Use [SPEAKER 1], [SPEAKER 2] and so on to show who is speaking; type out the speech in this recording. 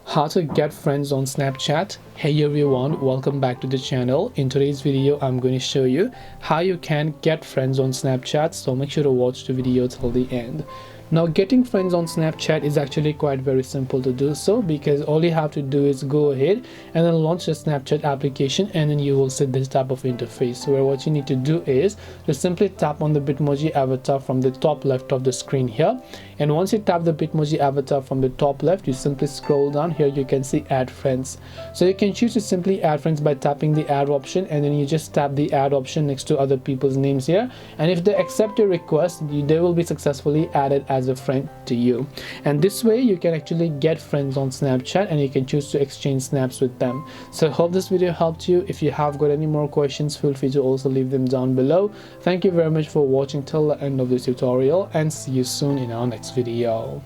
[SPEAKER 1] How to get friends on Snapchat. Hey everyone, welcome back to the channel. In today's video I'm going to show you how you can get friends on Snapchat, so make sure to watch the video till the end. Now, getting friends on Snapchat is actually quite very simple to do so, because all you have to do is go ahead and then launch the Snapchat application, and then you will see this type of interface where what you need to do is just simply tap on the Bitmoji avatar from the top left of the screen here. And once you tap the Bitmoji avatar from the top left, you simply scroll down. Here you can see add friends, so you can choose to simply add friends by tapping the add option, and then you just tap the add option next to other people's names here, and if they accept your request, they will be successfully added as a friend to you. And this way you can actually get friends on Snapchat, and you can choose to exchange snaps with them. So I hope this video helped you. If you have got any more questions, feel free to also leave them down below. Thank you very much for watching till the end of this tutorial, and see you soon in our next video.